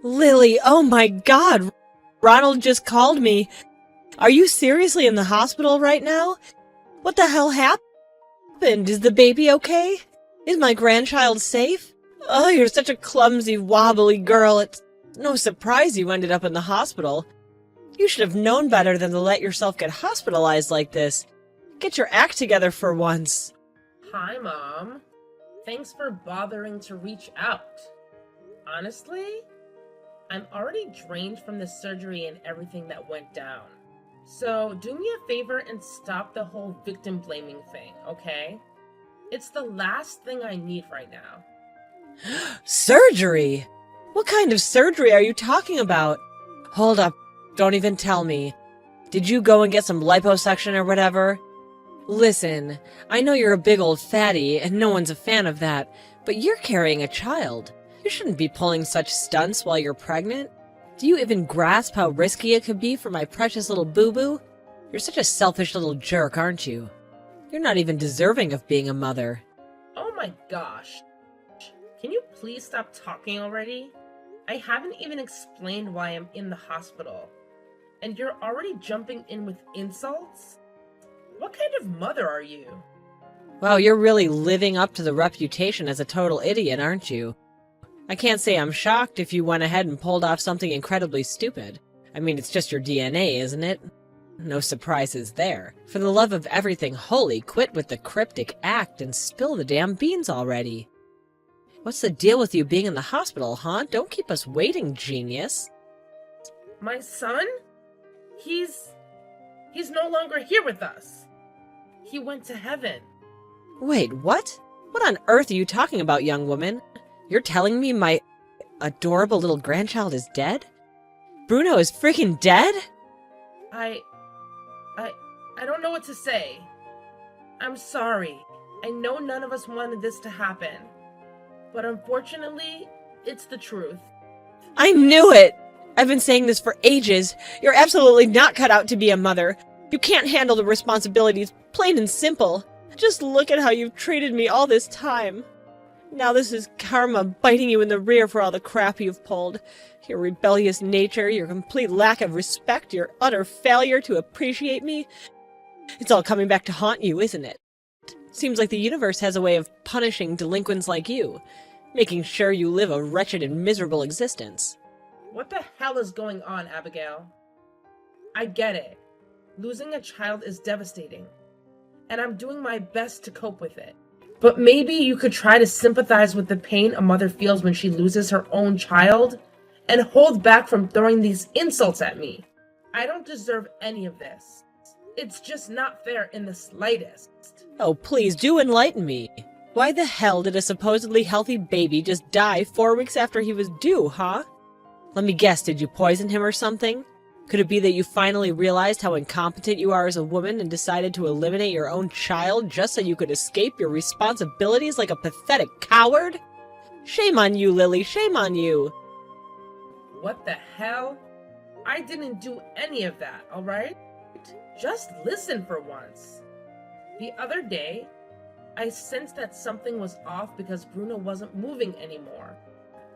Lily, oh my God! Ronald just called me. Are you seriously in the hospital right now? What the hell happened? Is the baby okay? Is my grandchild safe? Oh, you're such a clumsy, wobbly girl. It's no surprise you ended up in the hospital. You should have known better than to let yourself get hospitalized like this. Get your act together for once. Hi, Mom. Thanks for bothering to reach out. Honestly, I'm already drained from the surgery and everything that went down. So do me a favor and stop the whole victim blaming thing, okay? It's the last thing I need right now. Surgery? What kind of surgery are you talking about? Hold up, don't even tell me. Did you go and get some liposuction or whatever? Listen, I know you're a big old fatty and no one's a fan of that, but you're carrying a child. You shouldn't be pulling such stunts while you're pregnant. Do you even grasp how risky it could be for my precious little boo-boo? You're such a selfish little jerk, aren't you? You're not even deserving of being a mother. Oh my gosh. Can you please stop talking already? I haven't even explained why I'm in the hospital. And you're already jumping in with insults? What kind of mother are you? Wow, you're really living up to the reputation as a total idiot, aren't you? I can't say I'm shocked if you went ahead and pulled off something incredibly stupid. I mean, it's just your DNA, isn't it? No surprises there. For the love of everything holy, quit with the cryptic act and spill the damn beans already. What's the deal with you being in the hospital, huh? Don't keep us waiting, genius. My son? He's no longer here with us. He went to heaven. Wait, what? What on earth are you talking about, young woman? You're telling me my adorable little grandchild is dead? Bruno is freaking dead? I don't know what to say. I'm sorry. I know none of us wanted this to happen. But unfortunately, it's the truth. I knew it! I've been saying this for ages. You're absolutely not cut out to be a mother. You can't handle the responsibilities, plain and simple. Just look at how you've treated me all this time. Now this is karma biting you in the rear for all the crap you've pulled. Your rebellious nature, your complete lack of respect, your utter failure to appreciate me. It's all coming back to haunt you, isn't it? Seems like the universe has a way of punishing delinquents like you, making sure you live a wretched and miserable existence. What the hell is going on, Abigail? I get it. Losing a child is devastating, and I'm doing my best to cope with it. But maybe you could try to sympathize with the pain a mother feels when she loses her own child, and hold back from throwing these insults at me. I don't deserve any of this. It's just not fair in the slightest. Oh, please do enlighten me. Why the hell did a supposedly healthy baby just die 4 weeks after he was due, huh? Let me guess, did you poison him or something? Could it be that you finally realized how incompetent you are as a woman and decided to eliminate your own child just so you could escape your responsibilities like a pathetic coward? Shame on you, Lily, shame on you. What the hell? I didn't do any of that, alright? Just listen for once. The other day, I sensed that something was off because Bruno wasn't moving anymore.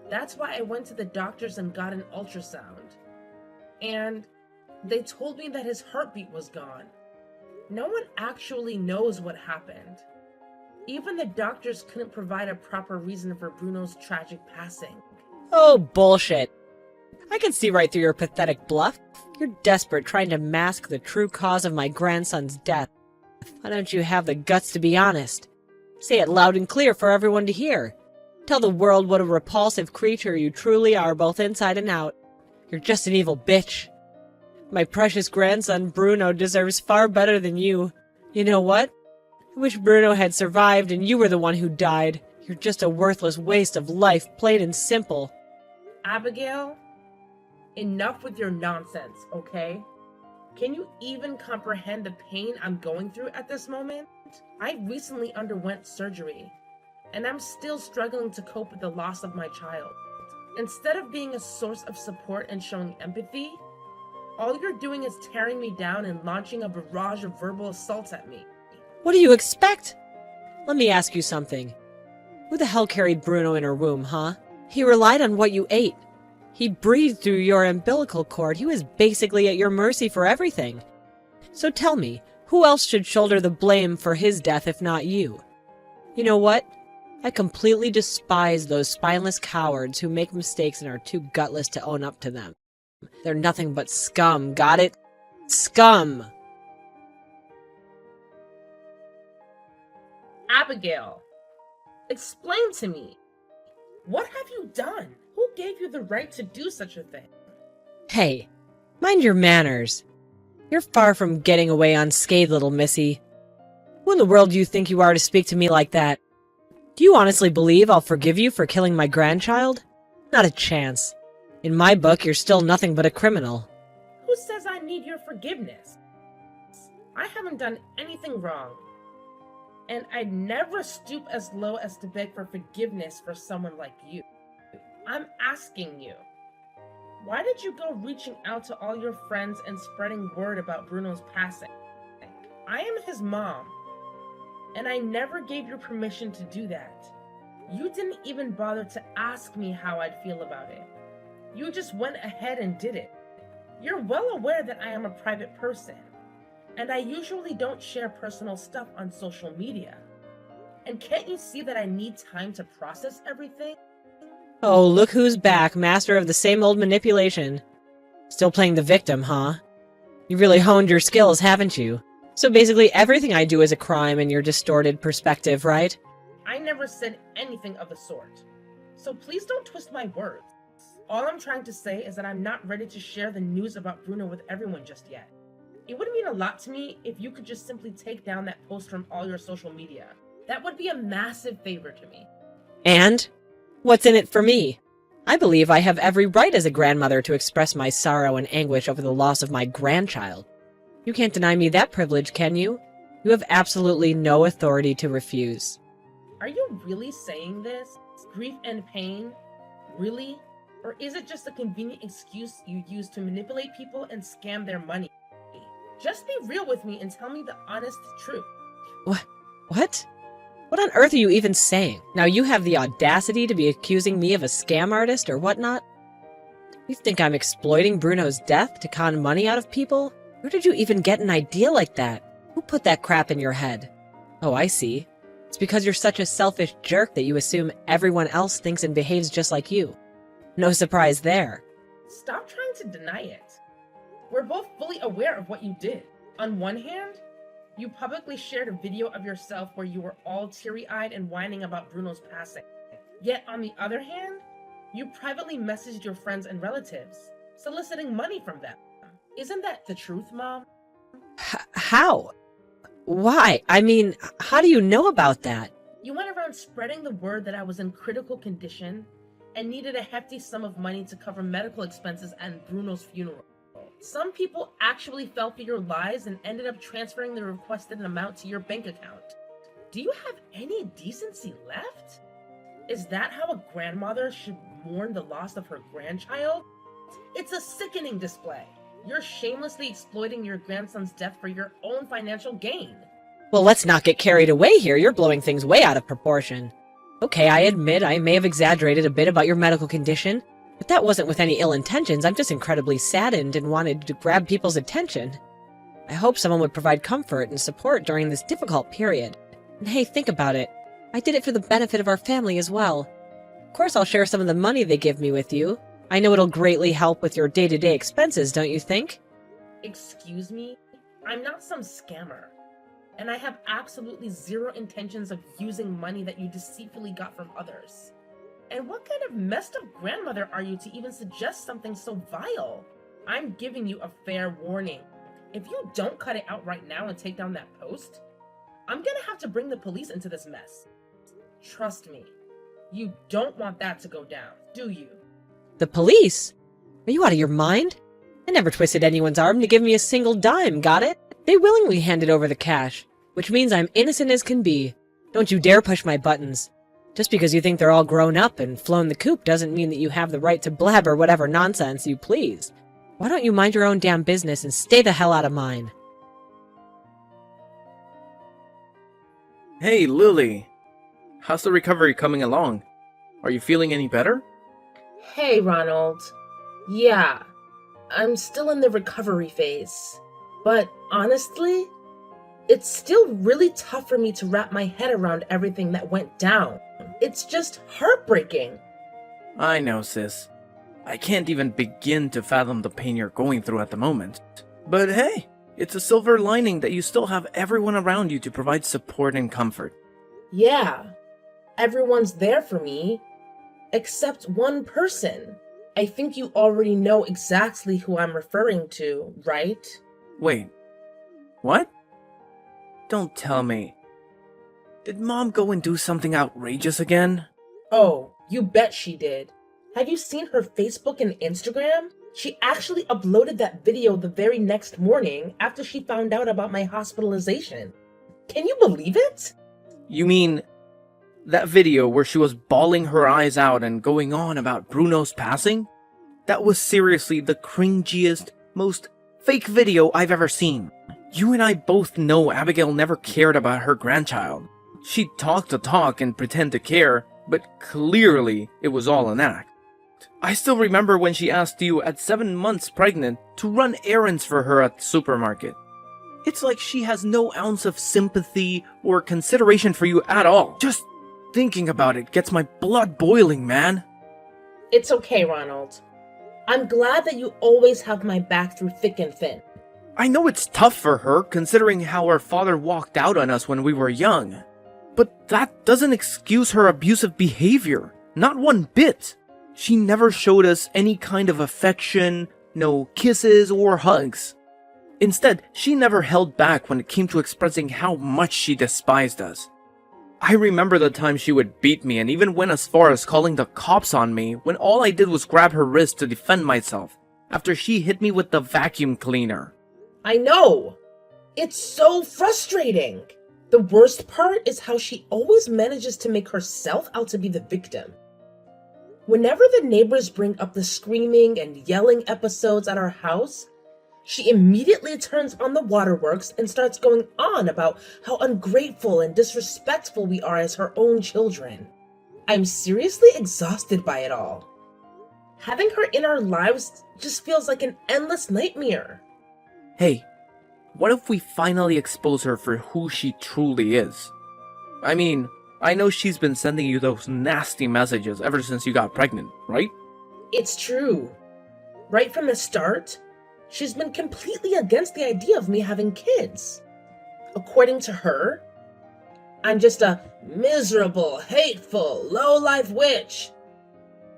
That's why I went to the doctors and got an ultrasound. And they told me that his heartbeat was gone. No one actually knows what happened. Even the doctors couldn't provide a proper reason for Bruno's tragic passing. Oh, bullshit. I can see right through your pathetic bluff. You're desperate, trying to mask the true cause of my grandson's death. Why don't you have the guts to be honest? Say it loud and clear for everyone to hear. Tell the world what a repulsive creature you truly are, both inside and out. You're just an evil bitch. My precious grandson Bruno deserves far better than you. You know what? I wish Bruno had survived and you were the one who died. You're just a worthless waste of life, plain and simple. Abigail, enough with your nonsense, okay? Can you even comprehend the pain I'm going through at this moment? I recently underwent surgery, and I'm still struggling to cope with the loss of my child. Instead of being a source of support and showing empathy, all you're doing is tearing me down and launching a barrage of verbal assaults at me. What do you expect? Let me ask you something. Who the hell carried Bruno in her womb, huh? He relied on what you ate. He breathed through your umbilical cord. He was basically at your mercy for everything. So tell me, who else should shoulder the blame for his death if not you? You know what? I completely despise those spineless cowards who make mistakes and are too gutless to own up to them. They're nothing but scum, got it? Scum! Abigail, explain to me. What have you done? Who gave you the right to do such a thing? Hey, mind your manners. You're far from getting away unscathed, little missy. Who in the world do you think you are to speak to me like that? Do you honestly believe I'll forgive you for killing my grandchild? Not a chance. In my book, you're still nothing but a criminal. Who says I need your forgiveness? I haven't done anything wrong. And I'd never stoop as low as to beg for forgiveness for someone like you. I'm asking you, why did you go reaching out to all your friends and spreading word about Bruno's passing? I am his mom, and I never gave you permission to do that. You didn't even bother to ask me how I'd feel about it. You just went ahead and did it. You're well aware that I am a private person, and I usually don't share personal stuff on social media. And can't you see that I need time to process everything? Oh, look who's back, master of the same old manipulation. Still playing the victim, huh? You really honed your skills, haven't you? So basically everything I do is a crime in your distorted perspective, right? I never said anything of the sort. So please don't twist my words. All I'm trying to say is that I'm not ready to share the news about Bruno with everyone just yet. It would mean a lot to me if you could just simply take down that post from all your social media. That would be a massive favor to me. And? What's in it for me? I believe I have every right as a grandmother to express my sorrow and anguish over the loss of my grandchild. You can't deny me that privilege, can you? You have absolutely no authority to refuse. Are you really saying this? Grief and pain? Really? Or is it just a convenient excuse you use to manipulate people and scam their money? Just be real with me and tell me the honest truth. What? What on earth are you even saying? Now you have the audacity to be accusing me of a scam artist or whatnot? You think I'm exploiting Bruno's death to con money out of people? Where did you even get an idea like that? Who put that crap in your head? Oh, I see. It's because you're such a selfish jerk that you assume everyone else thinks and behaves just like you. No surprise there. Stop trying to deny it. We're both fully aware of what you did. On one hand, you publicly shared a video of yourself where you were all teary-eyed and whining about Bruno's passing. Yet on the other hand, you privately messaged your friends and relatives, soliciting money from them. Isn't that the truth, Mom? How? Why? I mean, how do you know about that? You went around spreading the word that I was in critical condition and needed a hefty sum of money to cover medical expenses and Bruno's funeral. Some people actually fell for your lies and ended up transferring the requested amount to your bank account. Do you have any decency left? Is that how a grandmother should mourn the loss of her grandchild? It's a sickening display. You're shamelessly exploiting your grandson's death for your own financial gain. Well, let's not get carried away here. You're blowing things way out of proportion. Okay, I admit I may have exaggerated a bit about your medical condition, but that wasn't with any ill intentions. I'm just incredibly saddened and wanted to grab people's attention. I hope someone would provide comfort and support during this difficult period. And hey, think about it. I did it for the benefit of our family as well. Of course, I'll share some of the money they give me with you. I know it'll greatly help with your day-to-day expenses, don't you think? Excuse me? I'm not some scammer. And I have absolutely zero intentions of using money that you deceitfully got from others. And what kind of messed up grandmother are you to even suggest something so vile? I'm giving you a fair warning. If you don't cut it out right now and take down that post, I'm gonna have to bring the police into this mess. Trust me, you don't want that to go down, do you? The police? Are you out of your mind? I never twisted anyone's arm to give me a single dime, got it? They willingly handed over the cash, which means I'm innocent as can be. Don't you dare push my buttons. Just because you think they're all grown up and flown the coop doesn't mean that you have the right to blabber whatever nonsense you please. Why don't you mind your own damn business and stay the hell out of mine? Hey, Lily. How's the recovery coming along? Are you feeling any better? Hey, Ronald. Yeah, I'm still in the recovery phase. But honestly, it's still really tough for me to wrap my head around everything that went down. It's just heartbreaking. I know, sis. I can't even begin to fathom the pain you're going through at the moment. But hey, it's a silver lining that you still have everyone around you to provide support and comfort. Yeah, everyone's there for me, except one person. I think you already know exactly who I'm referring to, right? Wait, what? Don't tell me. Did Mom go and do something outrageous again? Oh, you bet she did. Have you seen her Facebook and Instagram? She actually uploaded that video the very next morning after she found out about my hospitalization. Can you believe it? You mean that video where she was bawling her eyes out and going on about Bruno's passing? That was seriously the cringiest, most fake video I've ever seen. You and I both know Abigail never cared about her grandchild. She'd talk the talk and pretend to care, but clearly it was all an act. I still remember when she asked you at 7 months pregnant to run errands for her at the supermarket. It's like she has no ounce of sympathy or consideration for you at all. Just thinking about it gets my blood boiling, man. It's okay, Ronald. I'm glad that you always have my back through thick and thin. I know it's tough for her, considering how her father walked out on us when we were young. But that doesn't excuse her abusive behavior. Not one bit. She never showed us any kind of affection, no kisses or hugs. Instead, she never held back when it came to expressing how much she despised us. I remember the time she would beat me and even went as far as calling the cops on me when all I did was grab her wrist to defend myself after she hit me with the vacuum cleaner. I know! It's so frustrating! The worst part is how she always manages to make herself out to be the victim. Whenever the neighbors bring up the screaming and yelling episodes at our house, she immediately turns on the waterworks and starts going on about how ungrateful and disrespectful we are as her own children. I'm seriously exhausted by it all. Having her in our lives just feels like an endless nightmare. Hey, what if we finally expose her for who she truly is? I mean, I know she's been sending you those nasty messages ever since you got pregnant, right? It's true. Right from the start, she's been completely against the idea of me having kids. According to her, I'm just a miserable, hateful, low-life witch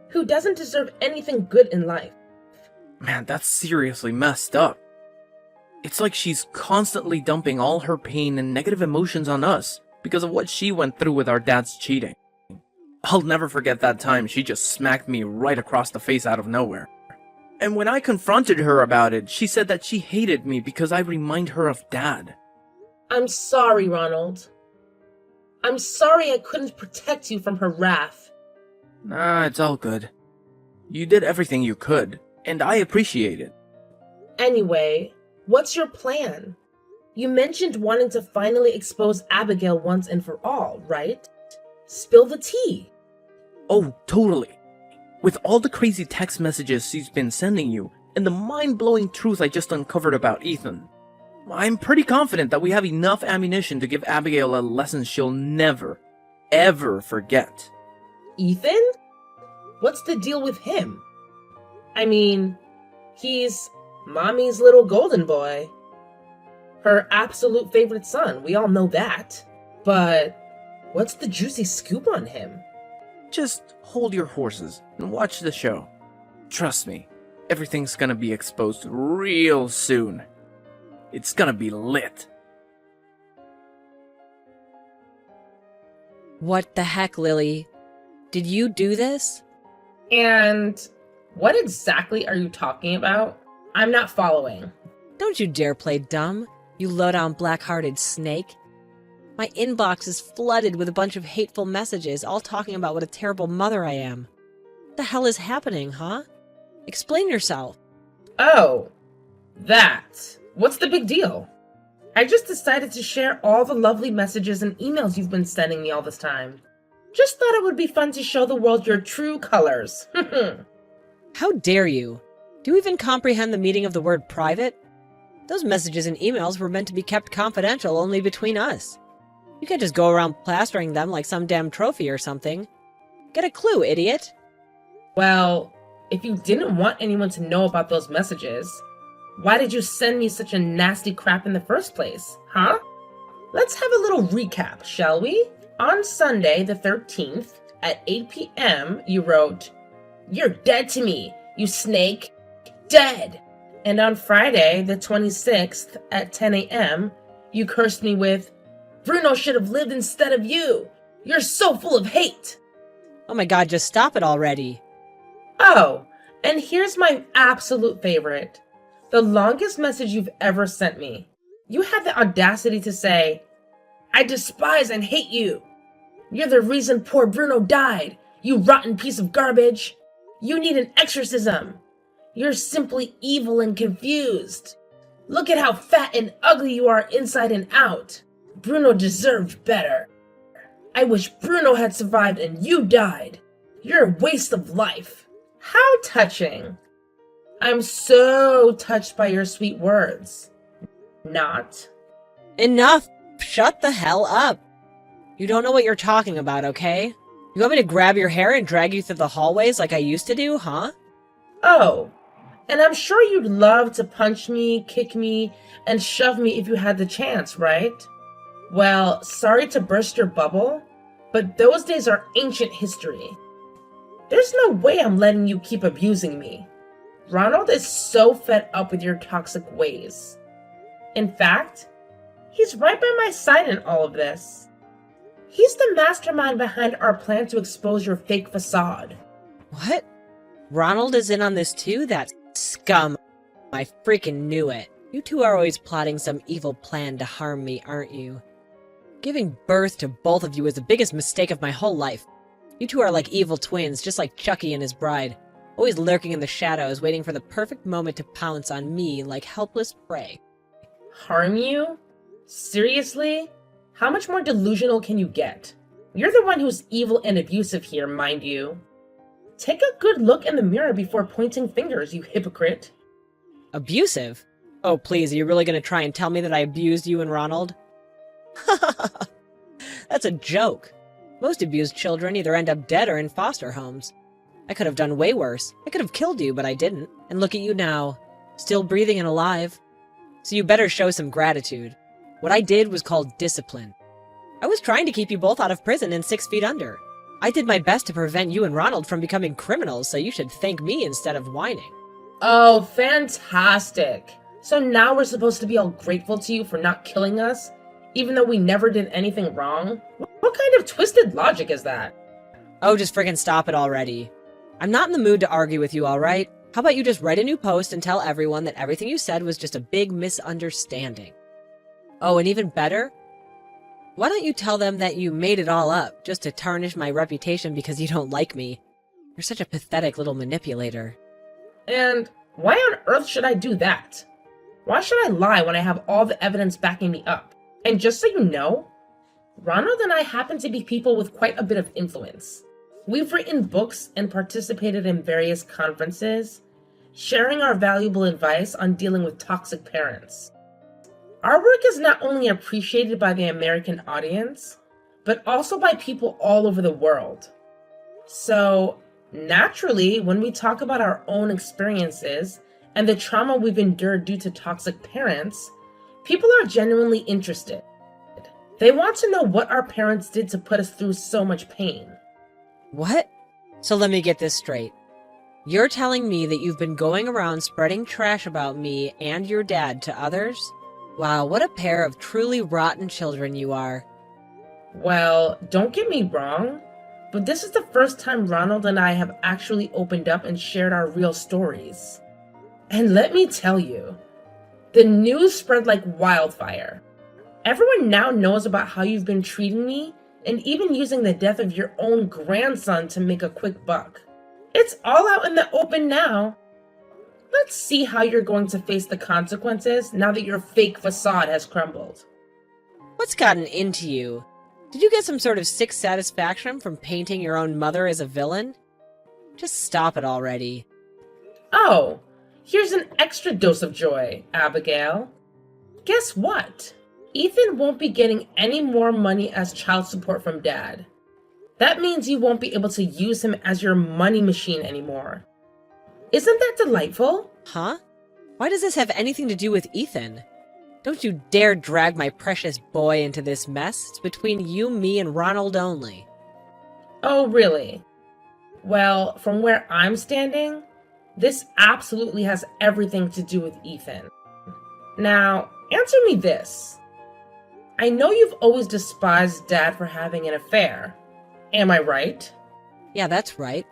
who doesn't deserve anything good in life. Man, that's seriously messed up. It's like she's constantly dumping all her pain and negative emotions on us because of what she went through with our dad's cheating. I'll never forget that time she just smacked me right across the face out of nowhere. And when I confronted her about it, she said that she hated me because I remind her of Dad. I'm sorry, Ronald. I'm sorry I couldn't protect you from her wrath. Nah, it's all good. You did everything you could, and I appreciate it. Anyway, what's your plan? You mentioned wanting to finally expose Abigail once and for all, right? Spill the tea. Oh, totally. With all the crazy text messages she's been sending you, and the mind-blowing truth I just uncovered about Ethan, I'm pretty confident that we have enough ammunition to give Abigail a lesson she'll never, ever forget. Ethan? What's the deal with him? I mean, he's Mommy's little golden boy. Her absolute favorite son, we all know that. But what's the juicy scoop on him? Just hold your horses and watch the show. Trust me, everything's gonna be exposed real soon. It's gonna be lit. What the heck, Lily? Did you do this? And what exactly are you talking about? I'm not following. Don't you dare play dumb, you low-down black-hearted snake. My inbox is flooded with a bunch of hateful messages, all talking about what a terrible mother I am. What the hell is happening, huh? Explain yourself. Oh, that. What's the big deal? I just decided to share all the lovely messages and emails you've been sending me all this time. Just thought it would be fun to show the world your true colors. How dare you? Do you even comprehend the meaning of the word private? Those messages and emails were meant to be kept confidential only between us. You can't just go around plastering them like some damn trophy or something. Get a clue, idiot. Well, if you didn't want anyone to know about those messages, why did you send me such a nasty crap in the first place, huh? Let's have a little recap, shall we? On Sunday, the 13th, at 8 p.m., you wrote, "You're dead to me, you snake. Dead." And on Friday, the 26th, at 10 a.m., you cursed me with, "Bruno should have lived instead of you. You're so full of hate." Oh my god, just stop it already. Oh, and here's my absolute favorite. The longest message you've ever sent me. You had the audacity to say, "I despise and hate you. You're the reason poor Bruno died, you rotten piece of garbage. You need an exorcism. You're simply evil and confused. Look at how fat and ugly you are inside and out. Bruno deserved better. I wish Bruno had survived and you died. You're a waste of life." How touching. I'm so touched by your sweet words. Not. Enough! Shut the hell up! You don't know what you're talking about, okay? You want me to grab your hair and drag you through the hallways like I used to do, huh? Oh, and I'm sure you'd love to punch me, kick me, and shove me if you had the chance, right? Well, sorry to burst your bubble, but those days are ancient history. There's no way I'm letting you keep abusing me. Ronald is so fed up with your toxic ways. In fact, he's right by my side in all of this. He's the mastermind behind our plan to expose your fake facade. What? Ronald is in on this too? That scum. I freaking knew it. You two are always plotting some evil plan to harm me, aren't you? Giving birth to both of you is the biggest mistake of my whole life. You two are like evil twins, just like Chucky and his bride. Always lurking in the shadows, waiting for the perfect moment to pounce on me like helpless prey. Harm you? Seriously? How much more delusional can you get? You're the one who's evil and abusive here, mind you. Take a good look in the mirror before pointing fingers, you hypocrite. Abusive? Oh please, are you really gonna try and tell me that I abused you and Ronald? That's a joke. Most abused children either end up dead or in foster homes. I could have done way worse. I could have killed you, but I didn't. And look at you now. Still breathing and alive. So you better show some gratitude. What I did was called discipline. I was trying to keep you both out of prison and 6 feet under. I did my best to prevent you and Ronald from becoming criminals, so you should thank me instead of whining. Oh, fantastic. So now we're supposed to be all grateful to you for not killing us, even though we never did anything wrong? What kind of twisted logic is that? Oh, just friggin' stop it already. I'm not in the mood to argue with you, alright? How about you just write a new post and tell everyone that everything you said was just a big misunderstanding? Oh, and even better, why don't you tell them that you made it all up just to tarnish my reputation because you don't like me? You're such a pathetic little manipulator. And why on earth should I do that? Why should I lie when I have all the evidence backing me up? And just so you know, Ronald and I happen to be people with quite a bit of influence. We've written books and participated in various conferences, sharing our valuable advice on dealing with toxic parents. Our work is not only appreciated by the American audience, but also by people all over the world. So, naturally, when we talk about our own experiences and the trauma we've endured due to toxic parents, people are genuinely interested. They want to know what our parents did to put us through so much pain. What? So let me get this straight. You're telling me that you've been going around spreading trash about me and your dad to others? Wow, what a pair of truly rotten children you are. Well, don't get me wrong, but this is the first time Ronald and I have actually opened up and shared our real stories. And let me tell you, the news spread like wildfire. Everyone now knows about how you've been treating me and even using the death of your own grandson to make a quick buck. It's all out in the open now. Let's see how you're going to face the consequences now that your fake facade has crumbled. What's gotten into you? Did you get some sort of sick satisfaction from painting your own mother as a villain? Just stop it already. Oh, Here's an extra dose of joy, Abigail. Guess what? Ethan won't be getting any more money as child support from Dad. That means you won't be able to use him as your money machine anymore. Isn't that delightful? Huh? Why does this have anything to do with Ethan? Don't you dare drag my precious boy into this mess. It's between you, me, and Ronald only. Oh, really? Well, from where I'm standing, this absolutely has everything to do with Ethan. Now, answer me this. I know you've always despised Dad for having an affair. Am I right? Yeah, that's right.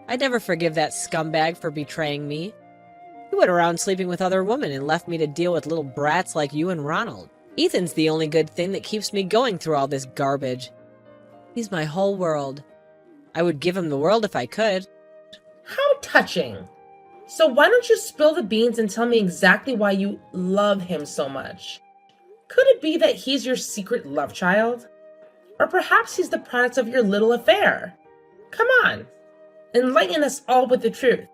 I'd never forgive that scumbag for betraying me. He went around sleeping with other women and left me to deal with little brats like you and Ronald. Ethan's the only good thing that keeps me going through all this garbage. He's my whole world. I would give him the world if I could. How touching. So why don't you spill the beans and tell me exactly why you love him so much? Could it be that he's your secret love child? Or perhaps he's the product of your little affair? Come on, enlighten us all with the truth.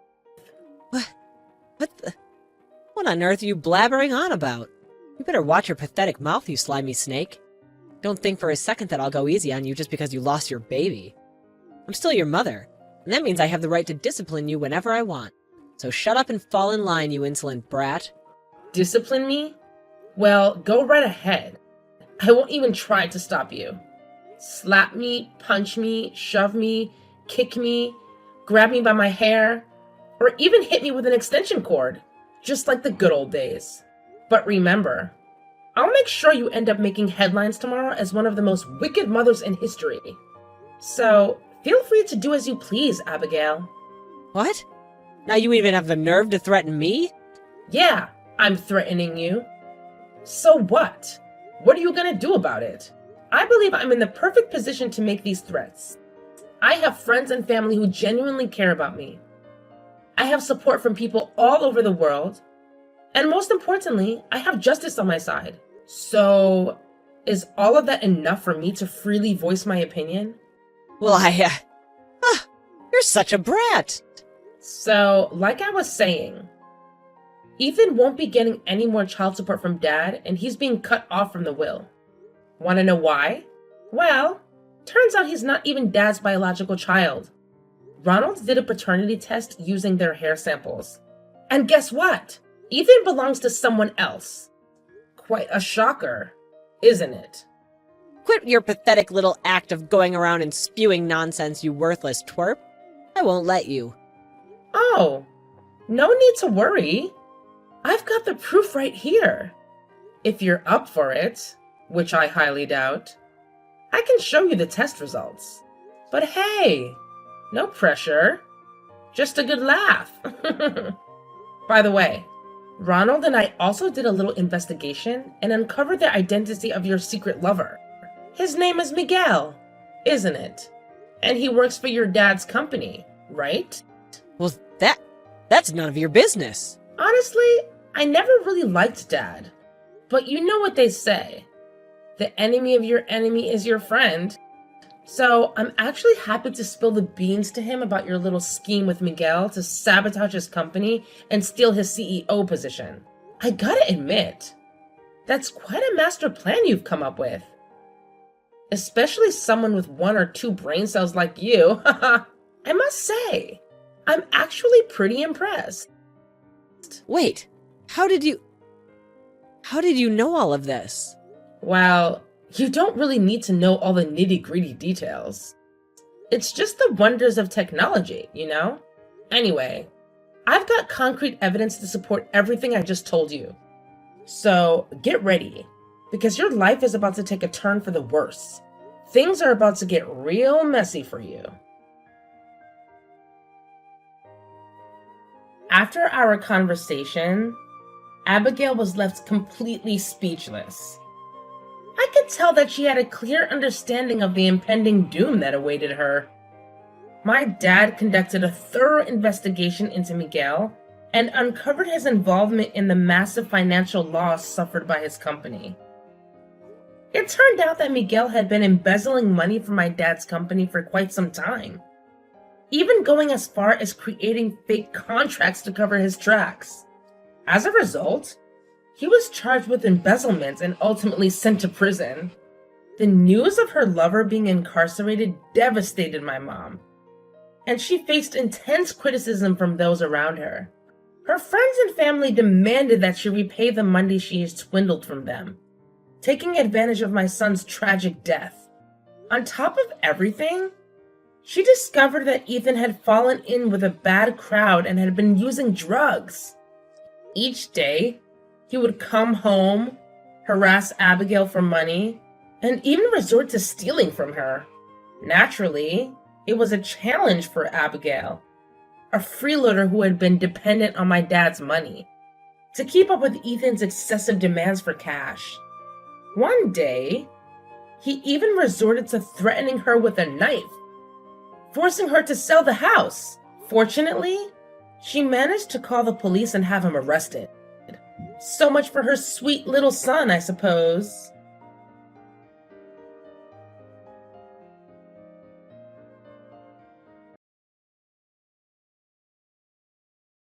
What on earth are you blabbering on about? You better watch your pathetic mouth, you slimy snake. Don't think for a second that I'll go easy on you just because you lost your baby. I'm still your mother, and that means I have the right to discipline you whenever I want. So shut up and fall in line, you insolent brat. Discipline me? Well, go right ahead. I won't even try to stop you. Slap me, punch me, shove me, kick me, grab me by my hair, or even hit me with an extension cord, just like the good old days. But remember, I'll make sure you end up making headlines tomorrow as one of the most wicked mothers in history. So, feel free to do as you please, Abigail. What? Now you even have the nerve to threaten me? Yeah, I'm threatening you. So what? What are you gonna do about it? I believe I'm in the perfect position to make these threats. I have friends and family who genuinely care about me. I have support from people all over the world. And most importantly, I have justice on my side. So, is all of that enough for me to freely voice my opinion? Well, you're such a brat. So, like I was saying, Ethan won't be getting any more child support from Dad, and he's being cut off from the will. Want to know why? Well, turns out he's not even Dad's biological child. Ronald did a paternity test using their hair samples. And guess what? Ethan belongs to someone else. Quite a shocker, isn't it? Quit your pathetic little act of going around and spewing nonsense, you worthless twerp. I won't let you. Oh, no need to worry. I've got the proof right here. If you're up for it, which I highly doubt, I can show you the test results. But hey, no pressure. Just a good laugh. By the way, Ronald and I also did a little investigation and uncovered the identity of your secret lover. His name is Miguel, isn't it? And he works for your dad's company, right? Well, that's none of your business. Honestly, I never really liked Dad. But you know what they say. The enemy of your enemy is your friend. So I'm actually happy to spill the beans to him about your little scheme with Miguel to sabotage his company and steal his CEO position. I gotta admit, that's quite a master plan you've come up with. Especially someone with 1 or 2 brain cells like you. I must say, I'm actually pretty impressed. Wait, how did you know all of this? Well, you don't really need to know all the nitty-gritty details. It's just the wonders of technology, you know? Anyway, I've got concrete evidence to support everything I just told you. So get ready, because your life is about to take a turn for the worse. Things are about to get real messy for you. After our conversation, Abigail was left completely speechless. I could tell that she had a clear understanding of the impending doom that awaited her. My dad conducted a thorough investigation into Miguel and uncovered his involvement in the massive financial loss suffered by his company. It turned out that Miguel had been embezzling money from my dad's company for quite some time. even going as far as creating fake contracts to cover his tracks. As a result, he was charged with embezzlement and ultimately sent to prison. The news of her lover being incarcerated devastated my mom, and she faced intense criticism from those around her. Her friends and family demanded that she repay the money she had swindled from them, taking advantage of my son's tragic death. On top of everything, she discovered that Ethan had fallen in with a bad crowd and had been using drugs. Each day, he would come home, harass Abigail for money, and even resort to stealing from her. Naturally, it was a challenge for Abigail, a freeloader who had been dependent on my dad's money, to keep up with Ethan's excessive demands for cash. One day, he even resorted to threatening her with a knife, forcing her to sell the house. Fortunately, she managed to call the police and have him arrested. So much for her sweet little son, I suppose.